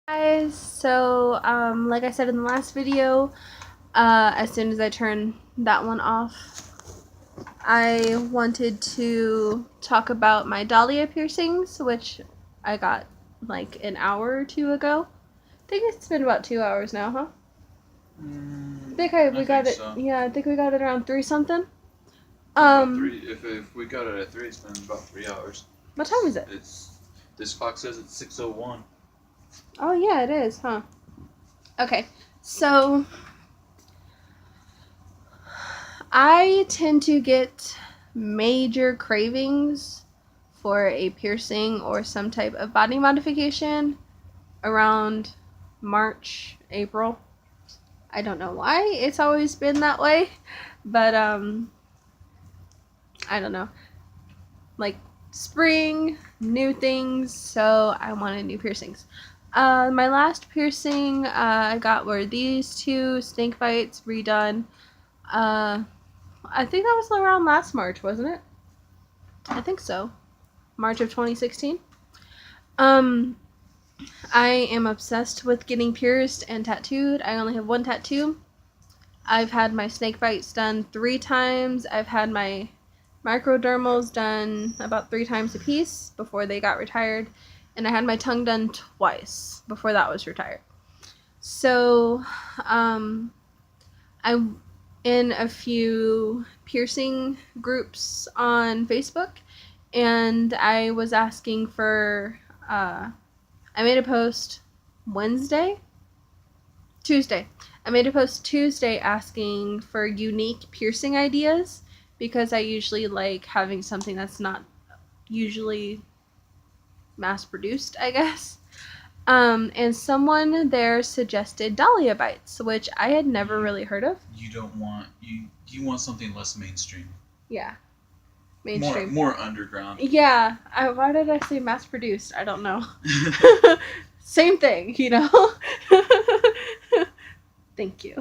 Guys, so like I said in the last video, as soon as I turn that one off, I wanted to talk about my Dahlia piercings, which I got like an hour or two ago. I think it's been about 2 hours now, huh? We got it. So. Yeah, I think we got it around 3 something. If we got it at 3, it's been about 3 hours. What time is it? This clock says it's 6:01. Oh yeah, it is, huh? Okay, so I tend to get major cravings for a piercing or some type of body modification around March, April. I don't know why it's always been that way, but I don't know. Like spring, new things, so I wanted new piercings. My last piercing I got were these two snake bites redone. I think that was around last March, wasn't it? I think so. March of 2016. I am obsessed with getting pierced and tattooed. I only have one tattoo. I've had my snake bites done 3 times. I've had my microdermals done about 3 times a piece before they got retired. And I had my tongue done twice before that was retired. So, I'm in a few piercing groups on Facebook, and I was asking for, I made a post Tuesday. I made a post Tuesday asking for unique piercing ideas because I usually like having something that's not usually mass produced, I guess. And someone there suggested Dahlia bites, which I had never really heard of. You want something less mainstream. Yeah. Mainstream. More underground. Yeah. Why did I say mass produced? I don't know. Same thing, you know? Thank you.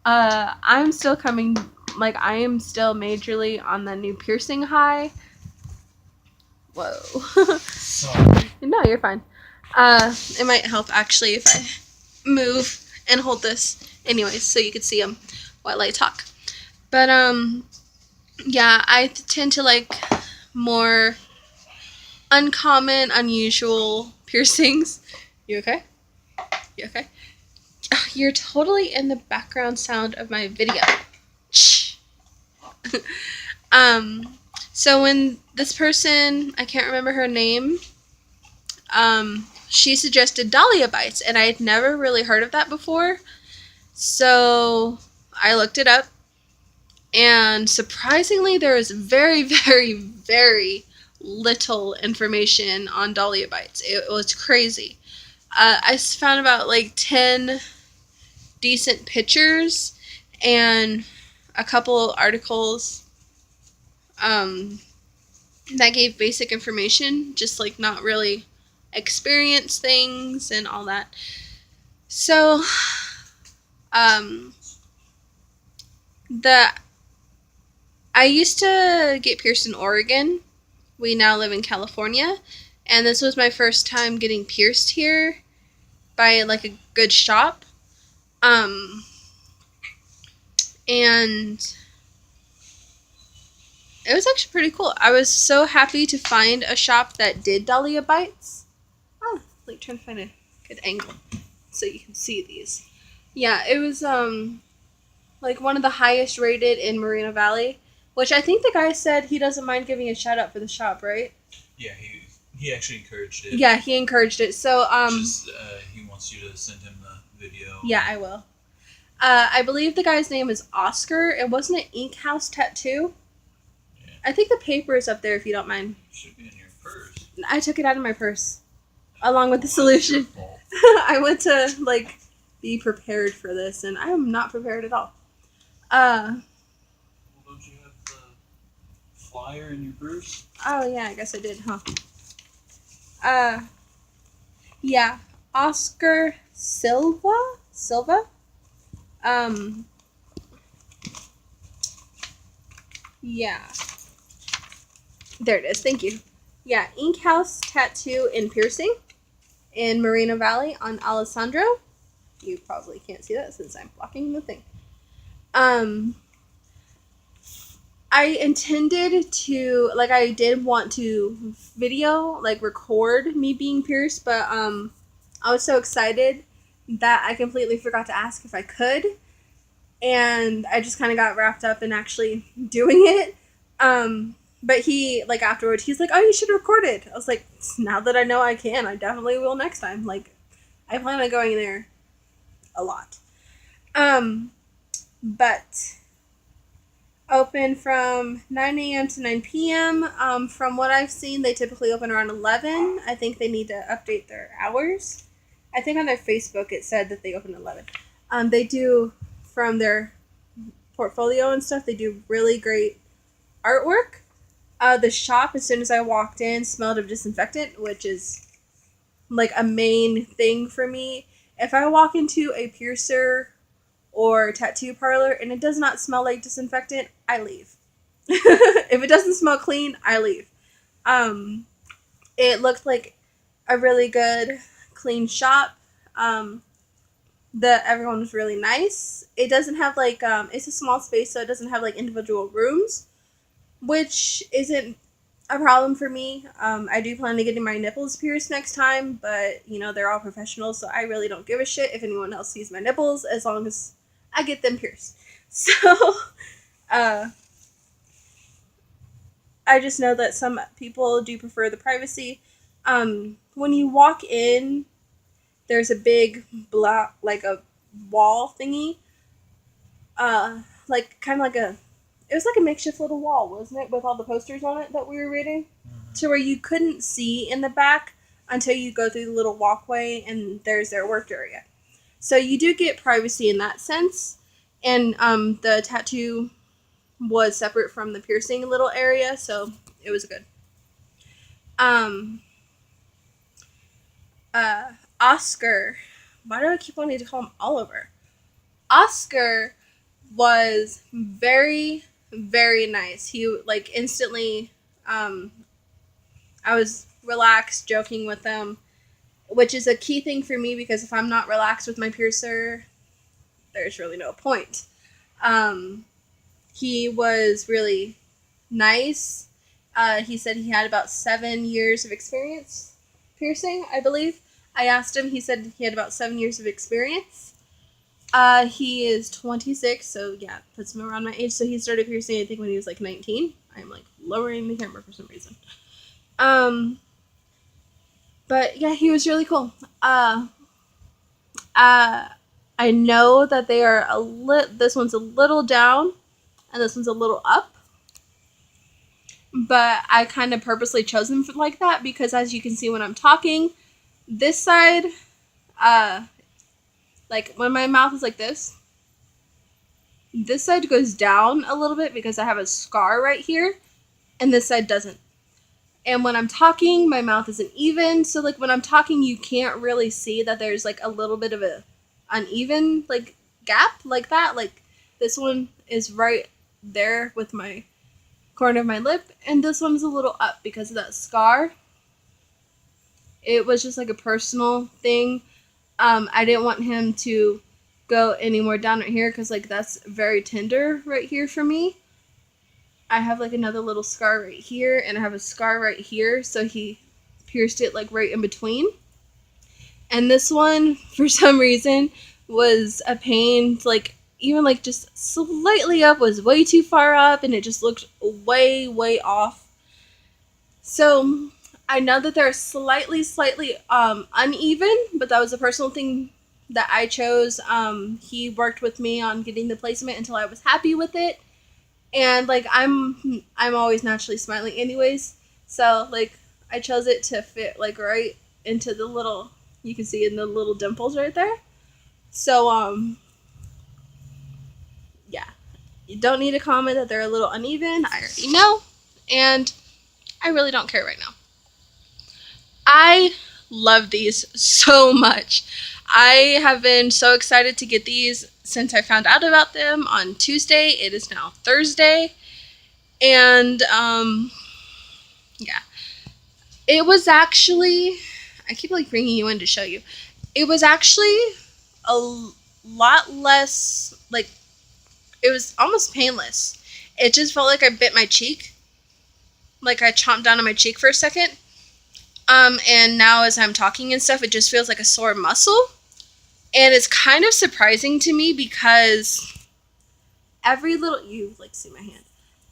I'm still coming, like, I am still majorly on the new piercing high. Whoa. Sorry. No, you're fine. It might help actually if I move and hold this anyways, so you can see them while I talk. But, yeah, I tend to like more uncommon, unusual piercings. You okay? You okay? You're totally in the background sound of my video. Shh. So when this person, I can't remember her name, she suggested Dahlia bites, and I had never really heard of that before. So I looked it up, and surprisingly, there is very, very, very little information on Dahlia bites. It was crazy. I found about like 10 decent pictures and a couple articles that gave basic information, just like not really experience things and all that. So, I used to get pierced in Oregon. We now live in California, and this was my first time getting pierced here by like a good shop. And it was actually pretty cool. I was so happy to find a shop that did Dahlia bites. Oh, like trying to find a good angle so you can see these. Yeah, it was like one of the highest rated in Moreno Valley, which I think the guy said he doesn't mind giving a shout out for the shop, right? Yeah, he actually encouraged it. Yeah, he encouraged it. So he wants you to send him the video. Yeah, I will. I believe the guy's name is Oscar. It wasn't an InkHouse tattoo. Yeah. I think the paper is up there if you don't mind. Should be in your purse. I took it out of my purse along with the solution. I went to like be prepared for this, and I am not prepared at all. Well, don't you have the flyer in your purse? Oh yeah, I guess I did, huh? Yeah, Oscar Silva. Yeah. There it is. Thank you. Yeah, InkHouse tattoo and piercing. in Moreno Valley on Alessandro. You probably can't see that since I'm blocking the thing. I intended to, like, I did want to video, like, record me being pierced, but I was so excited that I completely forgot to ask if I could, and I just kind of got wrapped up in actually doing it. But he, like, afterwards, he's like, oh, you should record it. I was like, now that I know I can, I definitely will next time. Like, I plan on going there a lot. But open from 9 a.m. to 9 p.m. From what I've seen, they typically open around 11. I think they need to update their hours. I think on their Facebook it said that they open at 11. They do, from their portfolio and stuff, they do really great artwork. The shop, as soon as I walked in, smelled of disinfectant, which is like a main thing for me. If I walk into a piercer or tattoo parlor and it does not smell like disinfectant, I leave. If it doesn't smell clean, I leave. It looked like a really good, clean shop. Everyone was really nice. It doesn't have like, it's a small space, so it doesn't have like individual rooms, which isn't a problem for me. I do plan on getting my nipples pierced next time, but you know, they're all professionals, so I really don't give a shit if anyone else sees my nipples as long as I get them pierced. So, I just know that some people do prefer the privacy. When you walk in, there's a big block, like a wall thingy. Like, kind of like it was like a makeshift little wall, wasn't it? With all the posters on it that we were reading. To where you couldn't see in the back until you go through the little walkway and there's their work area. So you do get privacy in that sense. And the tattoo was separate from the piercing little area, so it was good. Oscar. Why do I keep wanting to call him Oliver? Oscar was very, very nice. He, like, instantly, I was relaxed, joking with him, which is a key thing for me because if I'm not relaxed with my piercer, there's really no point. He was really nice. He said he had about 7 years of experience piercing, I believe. I asked him, he said he had about 7 years of experience. He is 26, so yeah, puts him around my age. So he started piercing, I think, when he was like 19. I'm like lowering the camera for some reason. But yeah, he was really cool. I know that they are this one's a little down and this one's a little up. But I kind of purposely chose them like that because, as you can see when I'm talking, this side, like when my mouth is like this side goes down a little bit because I have a scar right here, and this side doesn't. And when I'm talking, my mouth isn't even, so like when I'm talking, you can't really see that there's like a little bit of a uneven like gap like that. Like this one is right there with my corner of my lip, and this one's a little up because of that scar. It was just like a personal thing. I didn't want him to go any more down right here because like that's very tender right here for me. I have like another little scar right here, and I have a scar right here, so he pierced it like right in between. And this one, for some reason, was a pain to, like, even like just slightly up was way too far up, and it just looked way, way off. So I know that they're slightly uneven, but that was a personal thing that I chose. He worked with me on getting the placement until I was happy with it. And like I'm always naturally smiling anyways, so like I chose it to fit like right into the little, you can see in the little dimples right there. So yeah, you don't need to comment that they're a little uneven. I already know, and I really don't care right now. I love these so much. I have been so excited to get these since I found out about them on Tuesday. It is now Thursday. And, yeah. It was actually, I keep like bringing you in to show you. It was actually a lot less, like, it was almost painless. It just felt like I bit my cheek, like I chomped down on my cheek for a second. And now as I'm talking and stuff, it just feels like a sore muscle. And it's kind of surprising to me because every little, you like see my hand,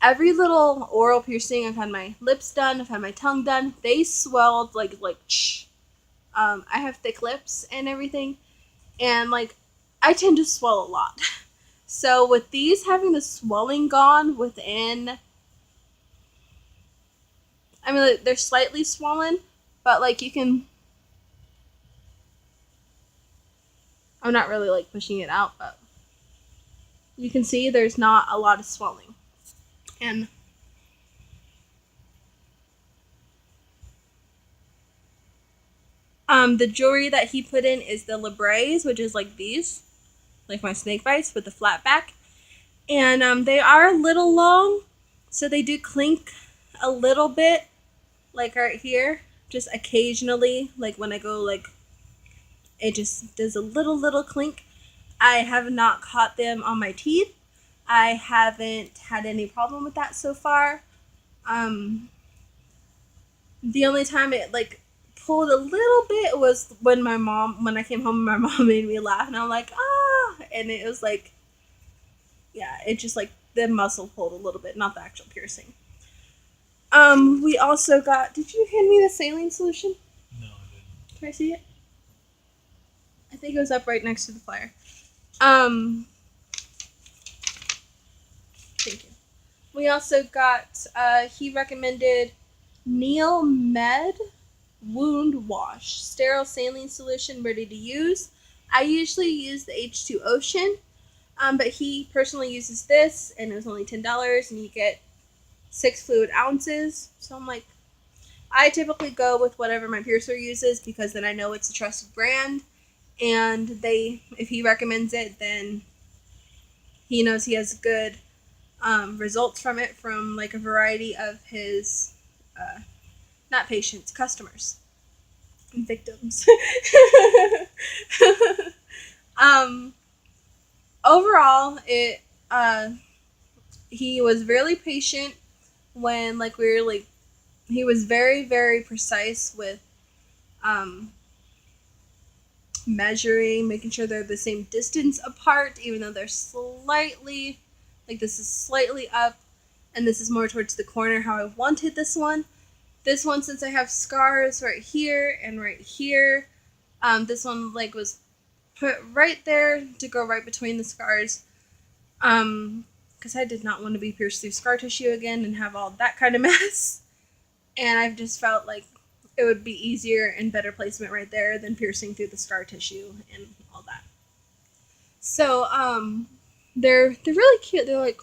every little oral piercing, I've had my lips done, I've had my tongue done, they swelled like I have thick lips and everything, and like I tend to swell a lot. So with these having the swelling gone within, I mean, like, they're slightly swollen, but like you can, I'm not really like pushing it out, but you can see there's not a lot of swelling. And the jewelry that he put in is the labres, which is like these, like my snake bites with the flat back. And they are a little long, so they do clink a little bit, like right here, just occasionally, like when I go, like, it just does a little clink. I have not caught them on my teeth. I haven't had any problem with that so far. The only time it like pulled a little bit was when I came home and my mom made me laugh, and I'm like, ah, and it was like, yeah, it just like the muscle pulled a little bit, not the actual piercing. We also got, did you hand me the saline solution? No, I didn't. Can I see it? I think it was up right next to the flyer. Thank you. We also got, he recommended Neil Med Wound Wash, sterile saline solution, ready to use. I usually use the H2 Ocean, but he personally uses this, and it was only $10, and you get 6 fluid ounces. So I'm like, I typically go with whatever my piercer uses because then I know it's a trusted brand, and if he recommends it, then he knows he has good results from it from like a variety of his not patients, customers, and victims. Overall, he was really patient when like we were like, he was very precise with measuring, making sure they're the same distance apart, even though they're slightly, like this is slightly up and this is more towards the corner how I wanted this one. This one, since I have scars right here and right here, this one like was put right there to go right between the scars, because I did not want to be pierced through scar tissue again and have all that kind of mess. And I've just felt like it would be easier and better placement right there than piercing through the scar tissue and all that. So they're really cute. They're like,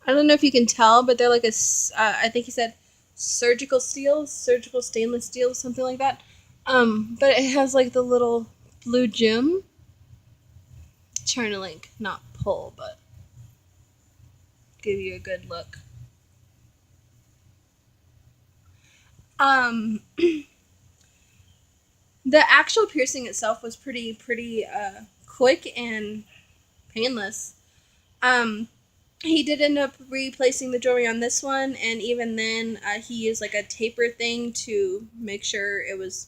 I don't know if you can tell, but they're like I think he said surgical stainless steel, something like that. But it has like the little blue gem. Trying to like not pull, but give you a good look. The actual piercing itself was pretty quick and painless. He did end up replacing the jewelry on this one, and even then, he used like a taper thing to make sure it was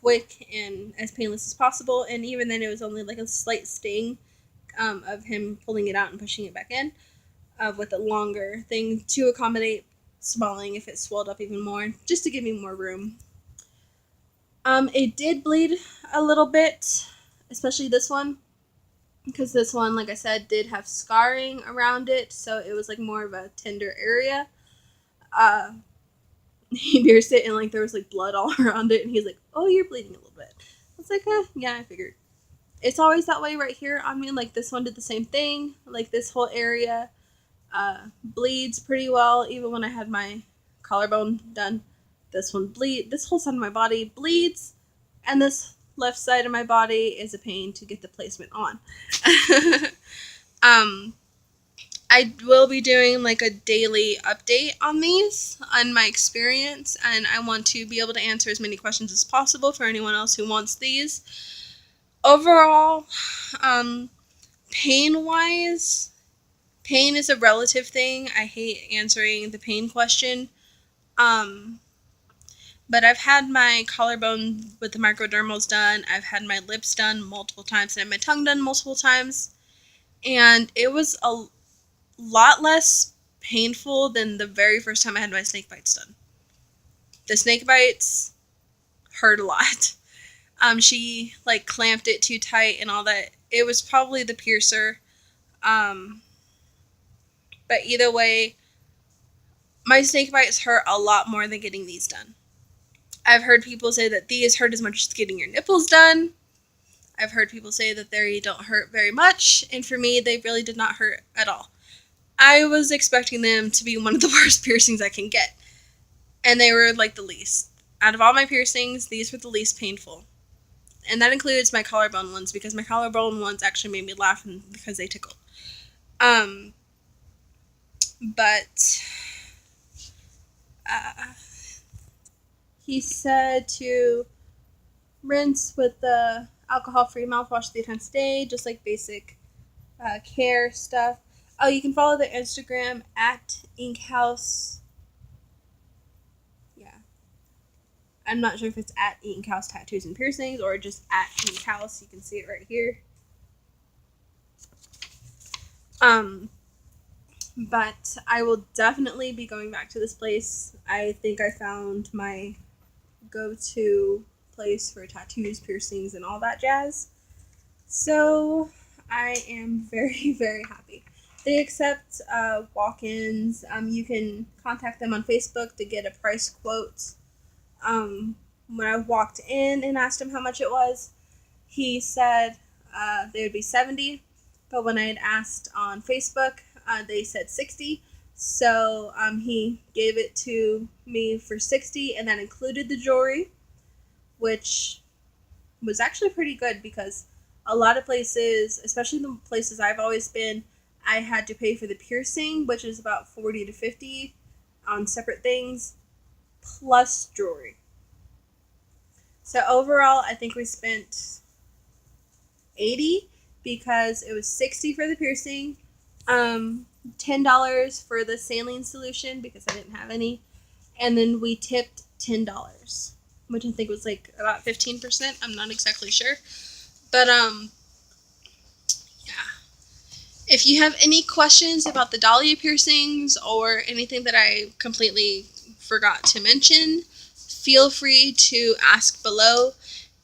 quick and as painless as possible. And even then, it was only like a slight sting of him pulling it out and pushing it back in with a longer thing to accommodate swelling if it swelled up even more, just to give me more room. It did bleed a little bit, especially this one, because this one, like I said, did have scarring around it, so it was like more of a tender area. He pierced it and like there was like blood all around it, and he's like, "Oh, you're bleeding a little bit." I was like, yeah, I figured. It's always that way right here on me. Like this one did the same thing. Like this whole area bleeds pretty well, even when I had my collarbone done. This whole side of my body bleeds, and this left side of my body is a pain to get the placement on. I will be doing like a daily update on these, on my experience, and I want to be able to answer as many questions as possible for anyone else who wants these. Overall, pain-wise, pain is a relative thing. I hate answering the pain question. But I've had my collarbone with the microdermals done. I've had my lips done multiple times, and I had my tongue done multiple times. And it was a lot less painful than the very first time I had my snake bites done. The snake bites hurt a lot. She like clamped it too tight and all that. It was probably the piercer. But either way, my snake bites hurt a lot more than getting these done. I've heard people say that these hurt as much as getting your nipples done. I've heard people say that they don't hurt very much, and for me, they really did not hurt at all. I was expecting them to be one of the worst piercings I can get, and they were like the least. Out of all my piercings, these were the least painful. And that includes my collarbone ones, because my collarbone ones actually made me laugh because they tickled. But he said to rinse with the alcohol-free mouthwash 3 times a day, just like basic care stuff. Oh, you can follow the Instagram at InkHouse. Yeah. I'm not sure if it's at InkHouse Tattoos and Piercings or just at InkHouse. You can see it right here. But I will definitely be going back to this place. I think I found my go-to place for tattoos, piercings, and all that jazz. So I am very, very happy. They accept walk-ins. You can contact them on Facebook to get a price quote. When I walked in and asked him how much it was, he said they would be $70. But when I had asked on Facebook, they said $60. So he gave it to me for $60, and that included the jewelry, which was actually pretty good because a lot of places, especially the places I've always been, I had to pay for the piercing, which is about $40 to $50 on separate things, plus jewelry. So overall, I think we spent $80 because it was $60 for the piercing, $10 for the saline solution because I didn't have any, and then we tipped $10, which I think was like about 15%. I'm not exactly sure, but yeah. If you have any questions about the Dahlia piercings or anything that I completely forgot to mention, feel free to ask below,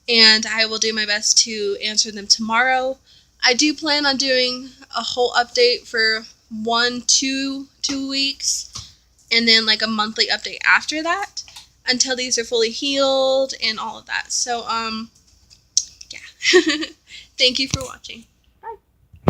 and I will do my best to answer them tomorrow. I do plan on doing a whole update for 2 weeks, and then like a monthly update after that until these are fully healed and all of that. So, yeah. Thank you for watching.